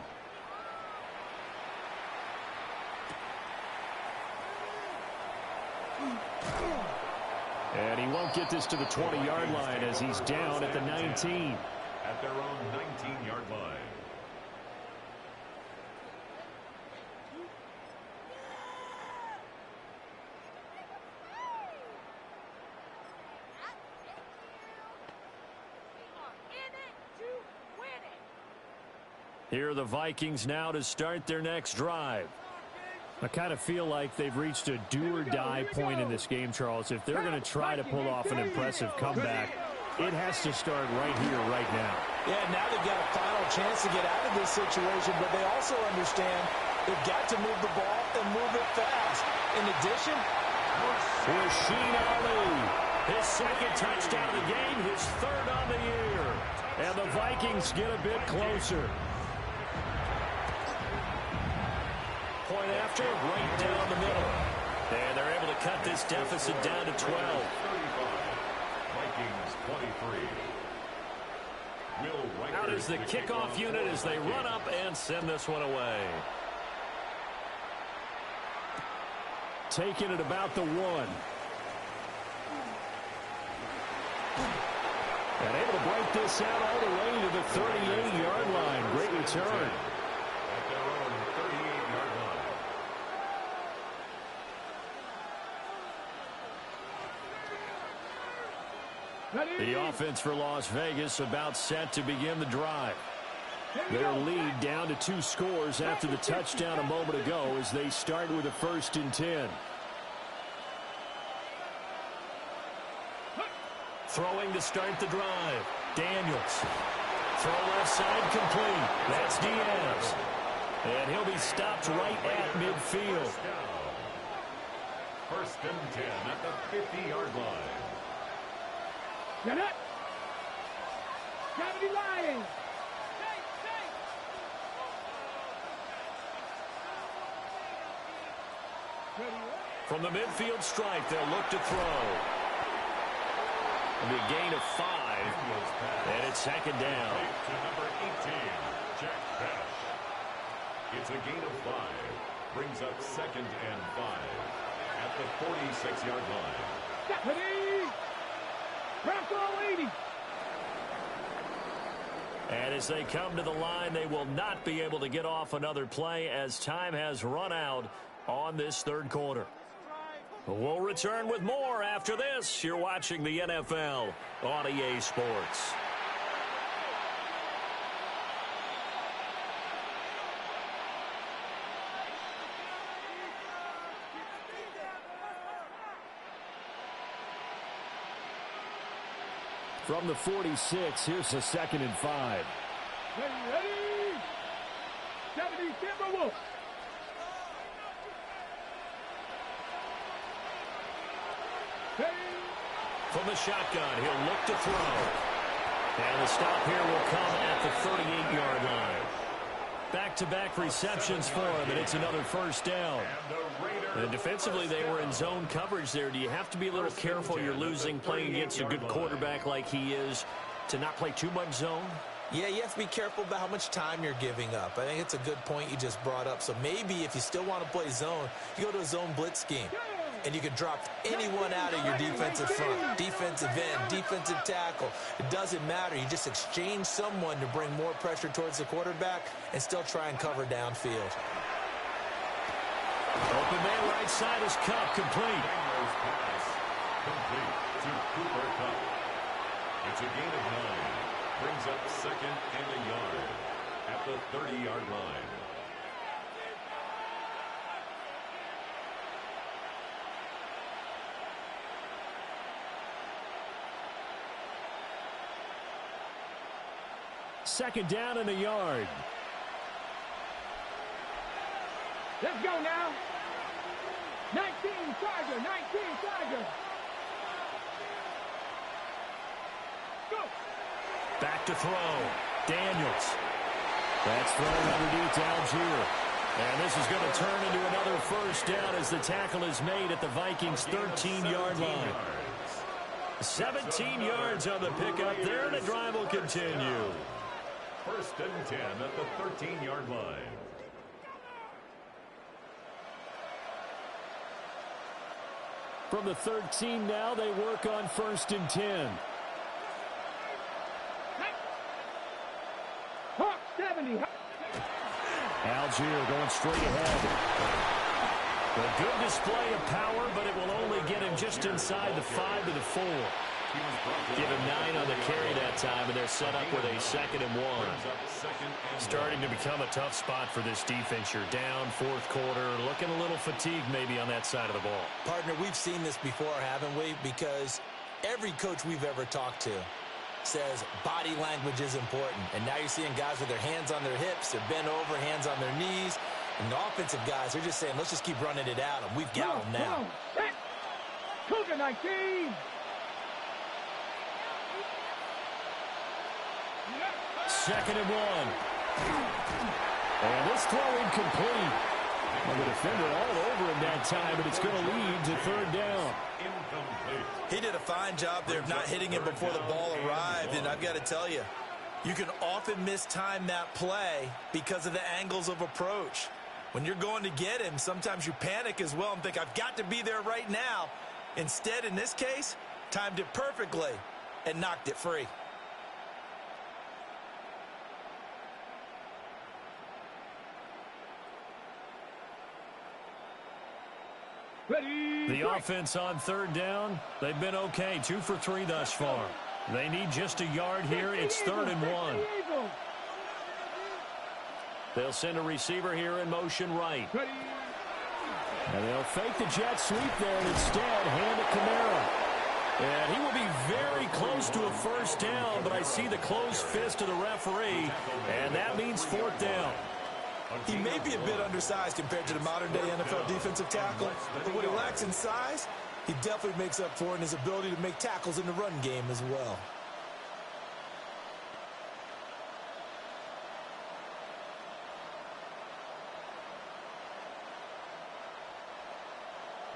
Speaker 2: And he won't get this to the 20-yard line as he's down at the 19.
Speaker 5: At their own 19-yard line.
Speaker 1: Here are the Vikings now to start their next drive.
Speaker 2: I kind of feel like they've reached a do-or-die point in this game, Charles. If they're going to try to pull off an impressive comeback, it has to start right here, right now.
Speaker 4: Yeah, now they've got a final chance to get out of this situation, but they also understand they've got to move the ball and move it fast. In addition,
Speaker 1: Rasheen Ali, his second touchdown of the game, his third on the year.
Speaker 2: And the Vikings get a bit closer.
Speaker 1: Point after, right down the middle. And they're able to cut this deficit down to 12.
Speaker 5: 35. Vikings 23.
Speaker 1: Out is the kickoff unit as they run up and send this one away.
Speaker 2: Taking it about the 1. And able to break this out all the way to the 38-yard line. Great return.
Speaker 5: At their own 38-yard line.
Speaker 2: The offense for Las Vegas about set to begin the drive. Their lead down to 2 scores after the touchdown a moment ago as they start with a 1st and 10.
Speaker 1: Throwing to start the drive. Daniels. Throw left side complete. That's Diaz. And he'll be stopped right at midfield.
Speaker 5: 1st and 10 at the 50-yard line.
Speaker 3: Get it. 70 Lions.
Speaker 1: From the midfield stripe, they'll look to throw. It'll be a gain of 5. And it's 2nd down.
Speaker 5: To number 18, Jack Bash. It's a gain of 5. Brings up 2nd and 5 at the 46-yard line.
Speaker 3: Stephanie. Bronco 80.
Speaker 1: And as they come to the line, they will not be able to get off another play as time has run out on this 3rd quarter. We'll return with more after this. You're watching the NFL on EA Sports.
Speaker 2: From the 46, here's a 2nd and 5.
Speaker 3: Ready. 70 Timberwolves.
Speaker 1: From the shotgun, he'll look to throw. And the stop here will come at the 38-yard line. Back-to-back receptions for him, and it's another 1st down. And defensively, they were in zone coverage there. Do you have to be a little careful? You're losing, playing against a good quarterback like he is, to not play too much zone?
Speaker 4: Yeah, you have to be careful about how much time you're giving up. I think it's a good point you just brought up. So maybe if you still want to play zone, you go to a zone blitz scheme. And you can drop anyone out of your defensive front, defensive end, defensive tackle. It doesn't matter. You just exchange someone to bring more pressure towards the quarterback and still try and cover downfield.
Speaker 1: Open man right side is Kupp, complete.
Speaker 5: Pass complete to Cooper Kupp. It's a gain of 9. Brings up 2nd and a yard at the 30-yard line.
Speaker 2: Second down and a yard.
Speaker 3: Let's go now. 19 Tiger, 19 Tiger. Go.
Speaker 1: Back to throw. Daniels.
Speaker 2: That's thrown underneath to Algier.
Speaker 1: And this is going to turn into another 1st down as the tackle is made at the Vikings' 13-yard line. 17 yards on the pickup there, and the drive will continue.
Speaker 5: 1st and 10 at the 13-yard line.
Speaker 2: From the 13 now, they work on 1st and 10.
Speaker 3: Hawk 70.
Speaker 2: Algier going straight ahead.
Speaker 1: A good display of power, but it will only get him just inside the 5 to the 4. Give him 9 on the carry that time, and they're set up with a 2nd and 1. Starting to become a tough spot for this defense. You're down 4th quarter, looking a little fatigued maybe on that side of the ball.
Speaker 4: Partner, we've seen this before, haven't we? Because every coach we've ever talked to says body language is important. And now you're seeing guys with their hands on their hips, they're bent over, hands on their knees. And the offensive guys, they're just saying, let's just keep running it out. And we've got them now.
Speaker 3: Cougar 19.
Speaker 1: Second and 1.
Speaker 2: And this throw incomplete. And the defender all over him that time, but it's going to lead to 3rd down.
Speaker 4: He did a fine job there of not hitting him before the ball arrived. And I've got to tell you, you can often mistime that play because of the angles of approach. When you're going to get him, sometimes you panic as well and think, I've got to be there right now. Instead, in this case, timed it perfectly. and knocked it free.
Speaker 1: The offense on third down, they've been okay. 2 for 3 thus far. They need just a yard here. It's 3rd and 1. They'll send a receiver here in motion right.
Speaker 2: And they'll fake the jet sweep there and instead hand it Kamara. And he will be very close to a first down, but I see the closed fist of the referee, and that means 4th down.
Speaker 4: He may be a bit undersized compared to the modern-day NFL defensive tackle, but what he lacks in size, he definitely makes up for in his ability to make tackles in the run game as well.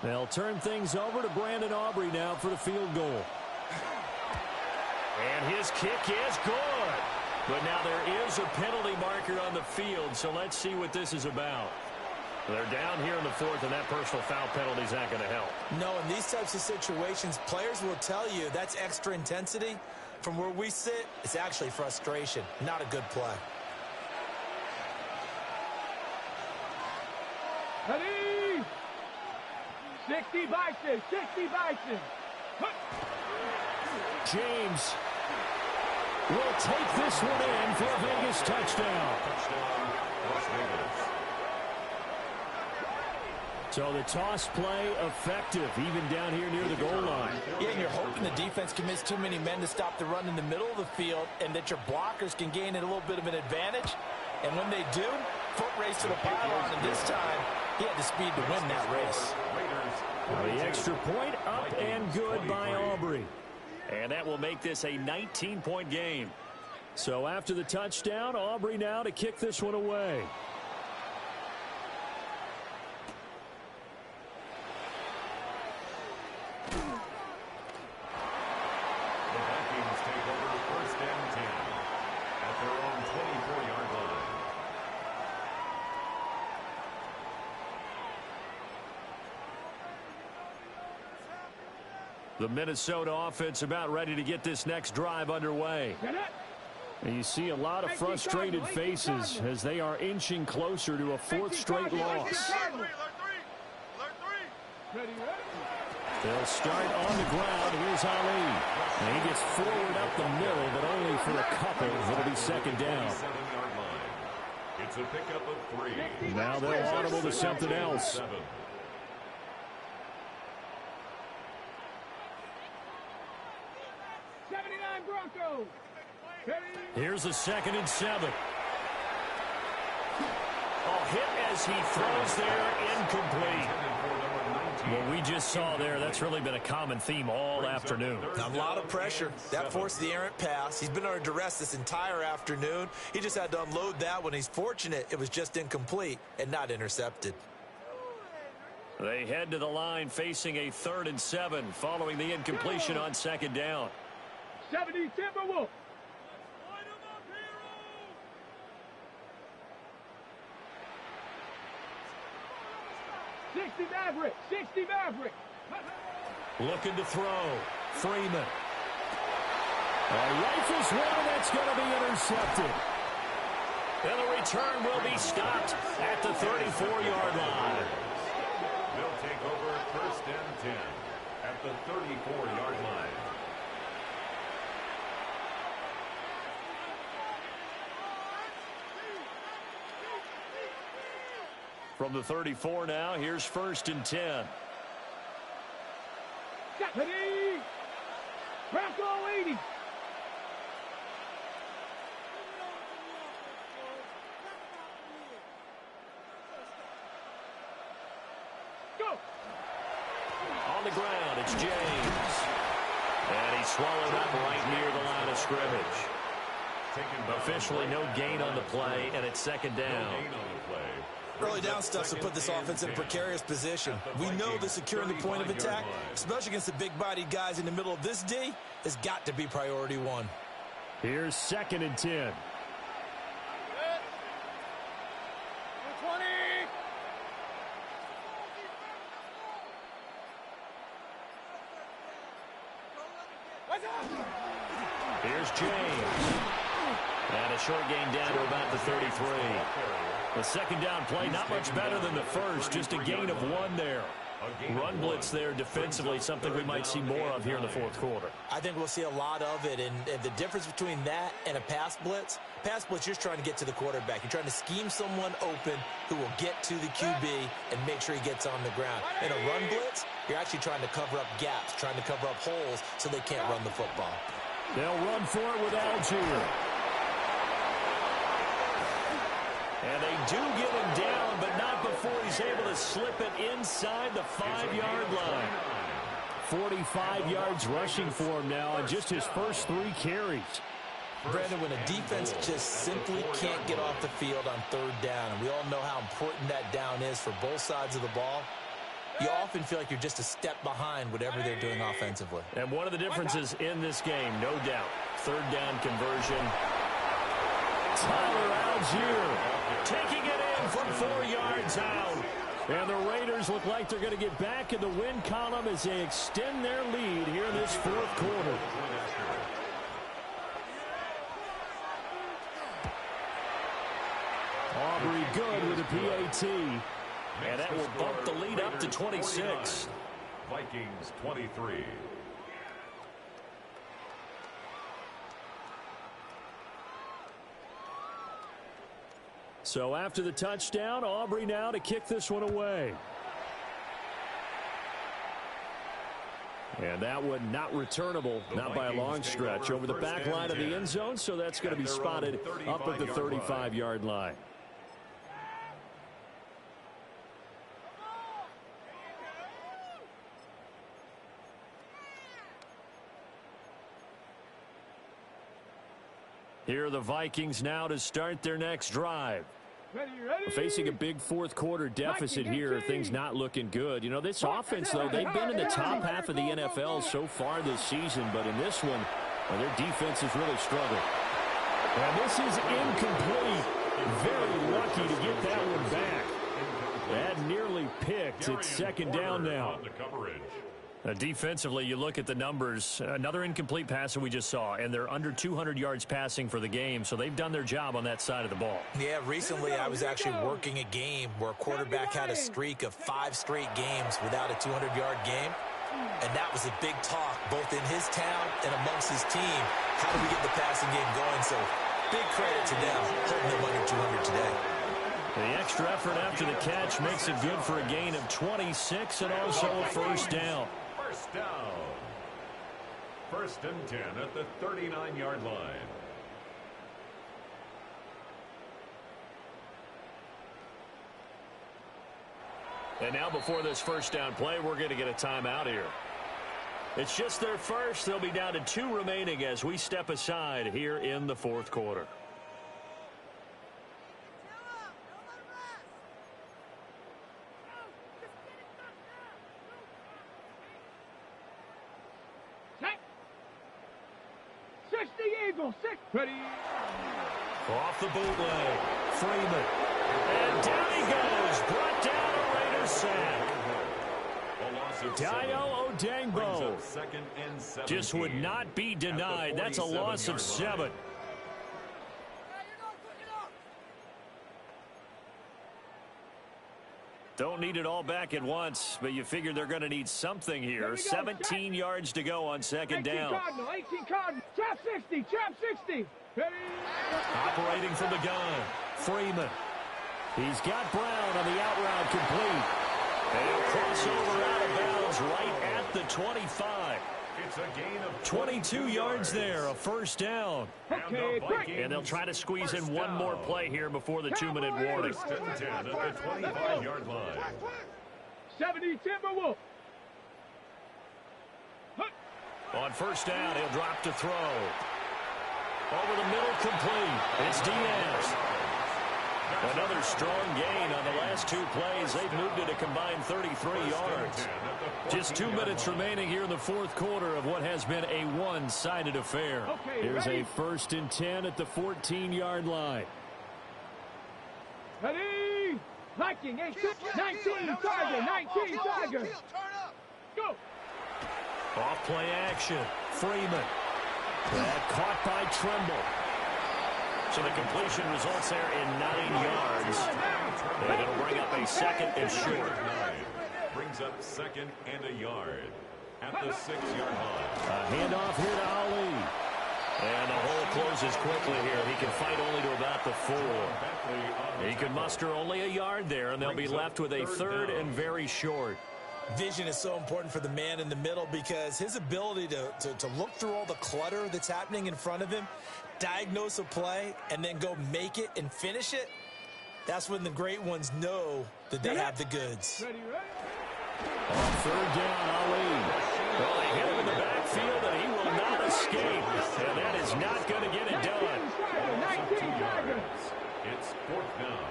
Speaker 2: They'll turn things over to Brandon Aubrey now for the field goal.
Speaker 1: And his kick is good. But now there is a penalty marker on the field, so let's see what this is about. They're down here in the 4th, and that personal foul penalty is not going to help.
Speaker 4: No, in these types of situations, players will tell you that's extra intensity. From where we sit, it's actually frustration, not a good play.
Speaker 3: Ready? 60 Bison, 60 Bison.
Speaker 2: James will take this one in for a Vegas touchdown.
Speaker 5: Las Vegas.
Speaker 2: So the toss play effective, even down here near the goal line.
Speaker 4: Yeah, and you're hoping the defense can miss too many men to stop the run in the middle of the field and that your blockers can gain a little bit of an advantage. And when they do, foot race to the pylon, and this time he had the speed to win that race.
Speaker 2: The extra point up and good by Aubrey.
Speaker 1: And that will make this a 19-point game.
Speaker 2: So after the touchdown, Aubrey now to kick this one away.
Speaker 5: The Vikings take over 1st and 10 at their own 24-yard line.
Speaker 1: The Minnesota offense about ready to get this next drive underway.
Speaker 2: And you see a lot of frustrated faces as they are inching closer to a 4th straight loss. They'll start on the ground. Here's Ali. And he gets forward up the middle, but only for a couple. It'll be 2nd down.
Speaker 5: 7-yard line. It's a pickup of 3.
Speaker 2: Now they'll audible to something else.
Speaker 5: 7.
Speaker 1: Here's a 2nd and 7. Oh, hit as he throws there, incomplete. What we just saw there, that's really been a common theme all afternoon.
Speaker 4: A lot of pressure. That forced the errant pass. He's been under duress this entire afternoon. He just had to unload that one. He's fortunate it was just incomplete and not intercepted.
Speaker 1: They head to the line facing a 3rd and 7 following the incompletion on 2nd down.
Speaker 3: 70 Timberwolves. 60 Maverick, 60 Maverick.
Speaker 1: Looking to throw. Freeman.
Speaker 2: Rifles one, that's going to be intercepted.
Speaker 1: And the return will be stopped at the 34-yard line.
Speaker 5: They'll take over 1st and 10 at the 34-yard line.
Speaker 1: From the 34 now, here's 1st and 10.
Speaker 3: Ready? Bronco 80. Go.
Speaker 1: On the ground, it's James. And he's swallowed up right near the line of scrimmage. Officially no gain on the play, and it's 2nd down.
Speaker 4: Early down stuff will put this offense in a precarious position. We know that securing the point of attack, especially against the big-bodied guys in the middle of this D, has got to be priority 1.
Speaker 2: Here's 2nd and 10.
Speaker 3: 20. What's up?
Speaker 1: Here's James. And a short gain down to about the 33. The second down play, not much better than the first, just a gain of 1 there. Run blitz there defensively, something we might see more of here in the fourth quarter.
Speaker 4: I think we'll see a lot of it, and the difference between that and a pass blitz, you're just trying to get to the quarterback. You're trying to scheme someone open who will get to the QB and make sure he gets on the ground. In a run blitz, you're actually trying to cover up gaps, trying to cover up holes so they can't run the football.
Speaker 2: They'll run for it with Algier.
Speaker 1: And they do get him down, but not before he's able to slip it inside the 5-yard line.
Speaker 2: 45 yards rushing for him now on just his first 3 carries.
Speaker 4: Brandon, when a defense just simply can't get off the field on third down, and we all know how important that down is for both sides of the ball, you often feel like you're just a step behind whatever they're doing offensively.
Speaker 1: And one of the differences in this game, no doubt, third down conversion.
Speaker 2: Tyler Algier
Speaker 1: Taking it in from 4 yards out.
Speaker 2: And the Raiders look like they're going to get back in the win column as they extend their lead here in this fourth quarter. Aubrey good with a PAT.
Speaker 1: And that will bump the lead up to 26.
Speaker 5: Vikings 23.
Speaker 2: So after the touchdown, Aubrey now to kick this one away. And that one not returnable, not by a long stretch, over the back line of the end zone, so that's going to be spotted up at the 35-yard line. Here are the Vikings now to start their next drive. Facing a big fourth quarter deficit here, things not looking good. You know, this offense, though, they've been in the top half of the NFL so far this season, but in this one, well, their defense has really struggled. And this is incomplete. Very lucky to get that one back. That nearly picked. It's second down now.
Speaker 1: Defensively, you look at the numbers. Another incomplete pass that we just saw, and they're under 200 yards passing for the game, so they've done their job on that side of the ball.
Speaker 4: Yeah, recently I was actually working a game where a quarterback had a streak of 5 straight games without a 200-yard game, and that was a big talk both in his town and amongst his team. How do we get the passing game going? So big credit to them, holding them under 200 today.
Speaker 1: The extra effort after the catch makes it good for a gain of 26 and also a first down.
Speaker 5: First down. 1st and 10 at the 39-yard line.
Speaker 1: And now before this first down play, we're going to get a timeout here. It's just their first. They'll be down to 2 remaining as we step aside here in the fourth quarter.
Speaker 3: Ready.
Speaker 1: Off the bootleg. Freeman. And down he goes. Brought down a Raiders sack.
Speaker 2: Dayo Odeyingbo
Speaker 1: just would not be denied. That's a loss of 7. Don't need it all back at once, but you figure they're going to need something here. 17 yards to go on second down.
Speaker 3: 18 Cardinal. Trap 60. Trap 60. Ready.
Speaker 1: Operating from the gun. Freeman.
Speaker 2: He's got Brown on the out route complete.
Speaker 1: And he'll cross over out of bounds right at the 25.
Speaker 5: It's a gain of
Speaker 1: 22 yards there, a first down.
Speaker 3: Okay, quick.
Speaker 1: And they'll try to squeeze in one more play here before the 2-minute warning.
Speaker 5: 1st and 10 at the 25-yard line.
Speaker 3: 70 Timberwolf.
Speaker 1: On first down, he'll drop to throw. Over the middle, complete. It's Diaz. Another strong gain on the last 2 plays. They've moved it a combined 33 yards. Just 2 minutes remaining here in the fourth quarter of what has been a one-sided affair.
Speaker 2: Here's a 1st and 10 at the 14-yard line.
Speaker 3: Ready. Viking, 19 Tiger, 19 Tiger. Go.
Speaker 1: Off play action. Freeman.
Speaker 2: That caught by Trimble.
Speaker 1: So the completion results there in 9 yards. And it'll bring up a second and short.
Speaker 5: Brings up second and a yard at the 6-yard line.
Speaker 2: A handoff here to Ali.
Speaker 1: And the hole closes quickly here. He can fight only to about the 4. He can muster only a yard there, and they'll be left with a third and very short.
Speaker 4: Vision is so important for the man in the middle because his ability to look through all the clutter that's happening in front of him, diagnose a play, and then go make it and finish it, that's when the great ones know that they have the goods.
Speaker 2: On third down, Ali.
Speaker 1: Well, they hit him in the backfield, and he will not escape. And that is not going to get it done.
Speaker 5: 2 yards. It's 4th down.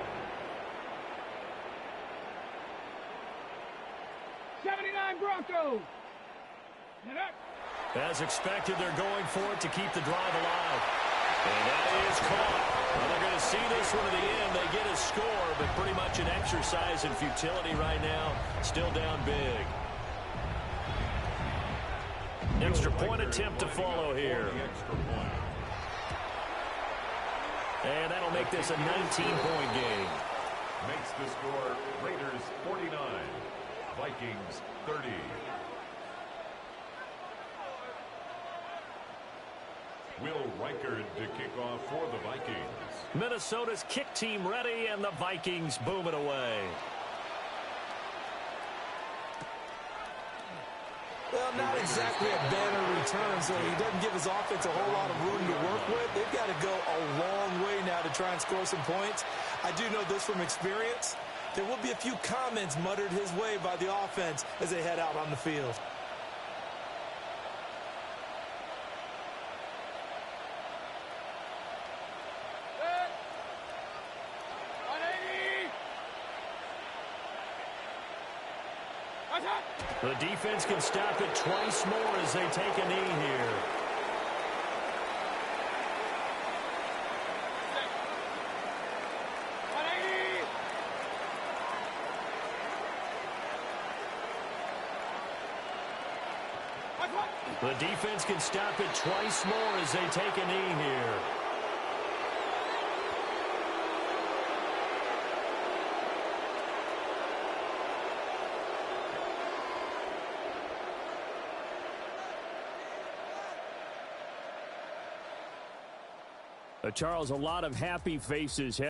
Speaker 3: 79 Broncos.
Speaker 1: As expected, they're going for it to keep the drive alive. And that is caught. Well, they're going to see this one to the end. They get a score, but pretty much an exercise in futility right now. Still down big. Extra point attempt to follow here. And that'll make this a 19-point game.
Speaker 5: Makes the score Raiders 49, Vikings 30. Will Reichard to kick off for the Vikings.
Speaker 1: Minnesota's kick team ready, and the Vikings boom it away.
Speaker 4: Well, not exactly a banner return, so he doesn't give his offense a whole lot of room to work with. They've got to go a long way now to try and score some points. I do know this from experience. There will be a few comments muttered his way by the offense as they head out on the field.
Speaker 1: The defense can stop it twice more as they take a knee here. The defense can stop it twice more as they take a knee here.
Speaker 2: Charles, a lot of happy faces.